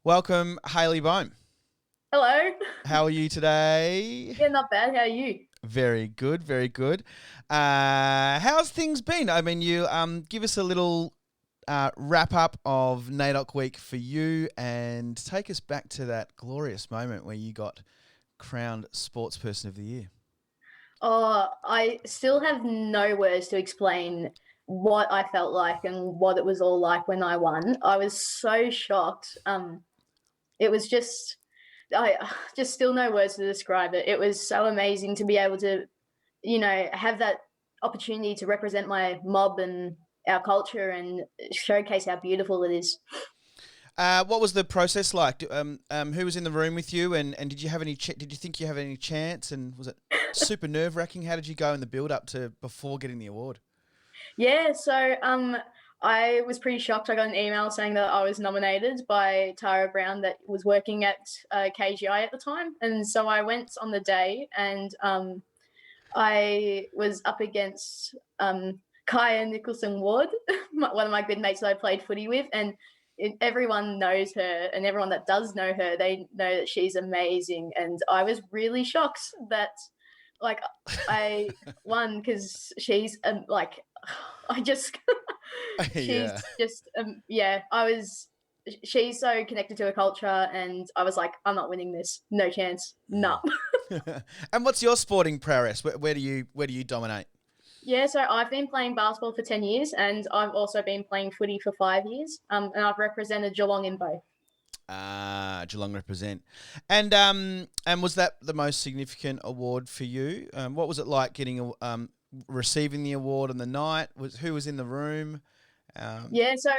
Welcome, Hayley Boehm. Hello. How are you today? Yeah, not bad. How are you? Very good, very good. How's things been? I mean, you give us a little wrap up of NAIDOC week for you, and take us back to that glorious moment where you got crowned Sportsperson of the Year. Oh, I still have no words to explain what I felt like and what it was all like when I won. I was so shocked. It was just, I just still no words to describe it. It was so amazing to be able to, have that opportunity to represent my mob and our culture and showcase how beautiful it is. What was the process like? Who was in the room with you, and did you have any? Did you think you have any chance? And was it super nerve wracking? How did you go in the build up to before getting the award? Yeah, so I was pretty shocked. I got an email saying that I was nominated by Tara Brown, that was working at KGI at the time, and so I went on the day, and I was up against Kaya Nicholson Ward, one of my good mates that I played footy with, and everyone knows her, and everyone that does know her, they know that she's amazing. And I was really shocked that, like, I won because she's like, I just, she's Yeah. just, yeah, I was. She's so connected to her culture, and I was like, I'm not winning this. No chance. No. And what's your sporting prowess? Where do you dominate? Yeah, so I've been playing basketball for 10 years, and I've also been playing footy for 5 years. And I've represented Geelong in both. Ah, Geelong represent. And was that the most significant award for you? What was it like receiving the award on the night? Was Who was in the room? Um, Yeah, so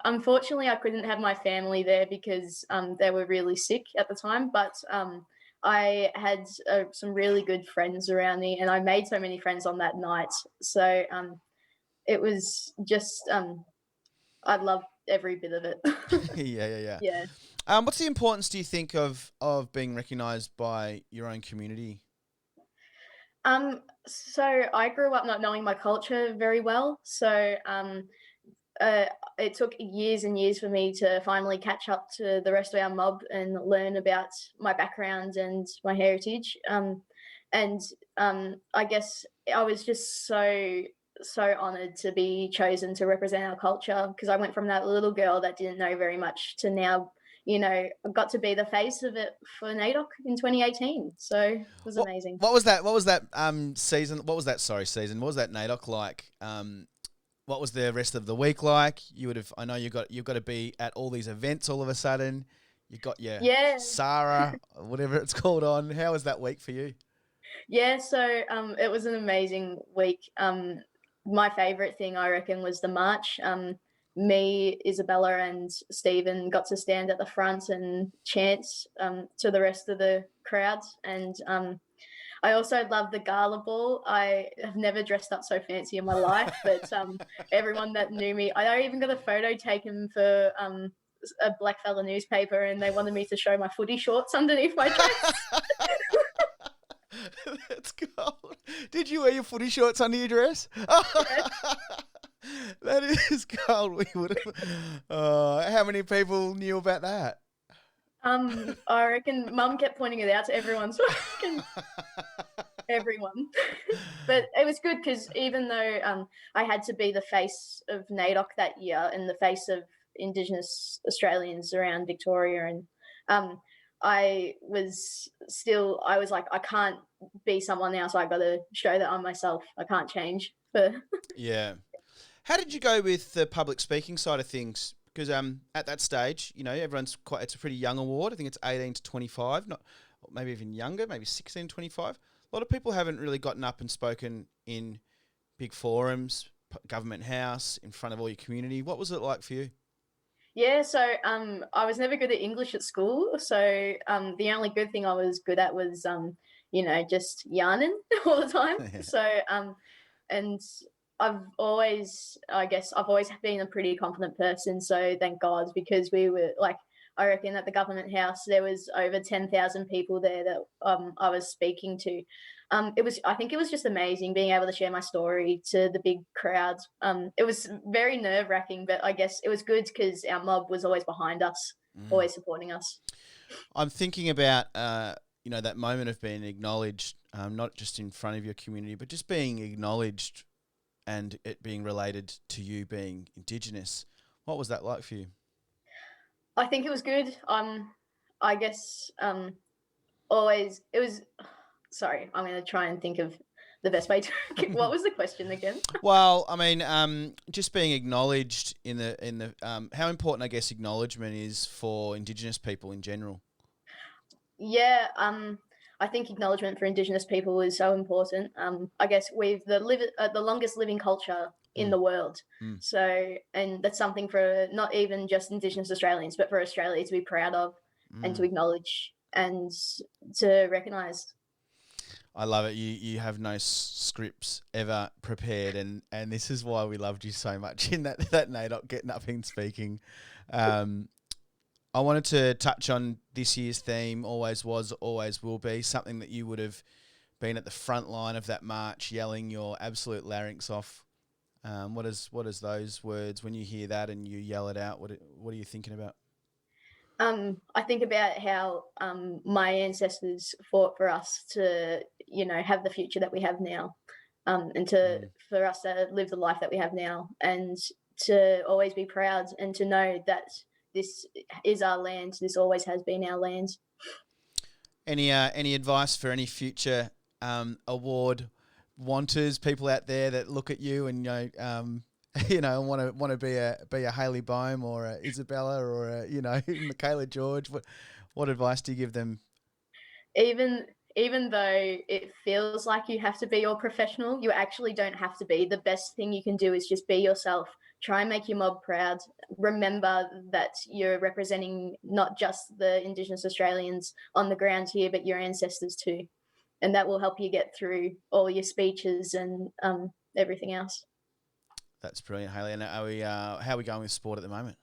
unfortunately, I couldn't have my family there because they were really sick at the time. But I had some really good friends around me, and I made so many friends on that night. So it was just, I loved every bit of it. yeah, yeah, yeah. Yeah. What's the importance, do you think, of being recognised by your own community? So I grew up not knowing my culture very well. So uh, it took years and years for me to finally catch up to the rest of our mob and learn about my background and my heritage. And I guess I was just so honored to be chosen to represent our culture, because I went from that little girl that didn't know very much to now, I got to be the face of it for NAIDOC in 2018. So it was What amazing. what was that? What was that season? What was that? Sorry, season. What was that NAIDOC like? What was the rest of the week like? You would have. I know you've got to be at all these events all of a sudden. You got your Yeah. Sarah, whatever it's called, on. How was that week for you? Yeah, so it was an amazing week. My favorite thing, I reckon, was the march. Me, Isabella, and Stephen got to stand at the front and chant to the rest of the crowds. And I also love the gala ball. I have never dressed up so fancy in my life, but everyone that knew me, I even got a photo taken for a blackfella newspaper, and they wanted me to show my footy shorts underneath my dress. That's cold. Did you wear your footy shorts under your dress? Yeah. That is cold. We would have. How many people knew about that? I reckon Mum kept pointing it out to everyone, so I reckon everyone. But it was good because even though I had to be the face of NAIDOC that year and the face of Indigenous Australians around Victoria, and um, I was like, I can't be someone else. I got to show that I'm myself. I can't change. But Yeah. How did you go with the public speaking side of things? Because at that stage, everyone's quite. It's a pretty young award. I think it's 18 to 25, not maybe even younger, maybe 16 to 25. A lot of people haven't really gotten up and spoken in big forums, government house, in front of all your community. What was it like for you? yeah, so I was never good at English at school. So the only good thing I was good at was just yarning all the time. So and I guess I've always been a pretty confident person. So thank God, because we were like, I reckon at the government house there was over 10,000 people there that I was speaking to. I think it was just amazing being able to share my story to the big crowds. It was very nerve wracking, but I guess it was good because our mob was always behind us, Mm. always supporting us. I'm thinking about that moment of being acknowledged, not just in front of your community, but just being acknowledged and it being related to you being Indigenous. What was that like for you? I think it was good. I guess always it was. Sorry, I'm going to try and think of the best way to. What was the question again? Well, I mean, just being acknowledged in the how important I guess acknowledgement is for Indigenous people in general. Yeah, I think acknowledgement for Indigenous people is so important. I guess we've the longest living culture in Mm, the world. mm, So, and that's something for not even just Indigenous Australians, but for Australia to be proud of and to mm. acknowledge and to recognise. I love it. You have no scripts ever prepared, and this is why we loved you so much in that NAIDOC getting up and speaking. Um, I wanted to touch on this year's theme, always was, always will be, something that you would have been at the front line of that march, yelling your absolute larynx off. What is those words when you hear that and you yell it out? What are you thinking about? I think about how my ancestors fought for us to, have the future that we have now, and Mm. for us to live the life that we have now, and to always be proud and to know that this is our land. This always has been our land. Any advice for any future award wanters, people out there that look at you and want to be a Hayley Boehm or a Isabella or a Michaela George? What advice do you give them? Even even though it feels like you have to be all professional, you actually don't have to be. The best thing you can do is just be yourself. Try and make your mob proud. Remember that you're representing not just the Indigenous Australians on the ground here, but your ancestors too. And that will help you get through all your speeches and everything else. That's brilliant, Hayley. And how are we going with sport at the moment?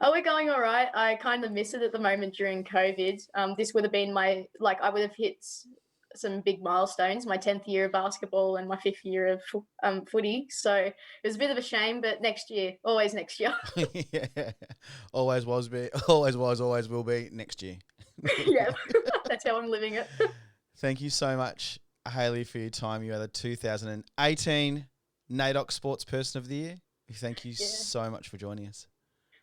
Oh, we're going all right. I kind of miss it at the moment during COVID. This would have been I would have hit some big milestones, my 10th year of basketball and my 5th year of footy. So it was a bit of a shame, but next year, always next year. Yeah, always will be next year. Yeah, that's how I'm living it. Thank you so much, Hayley, for your time. You are the 2018 NAIDOC Sports Person of the Year. Thank you Yeah. so much for joining us.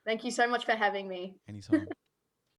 Thank you so much for having me. Anytime.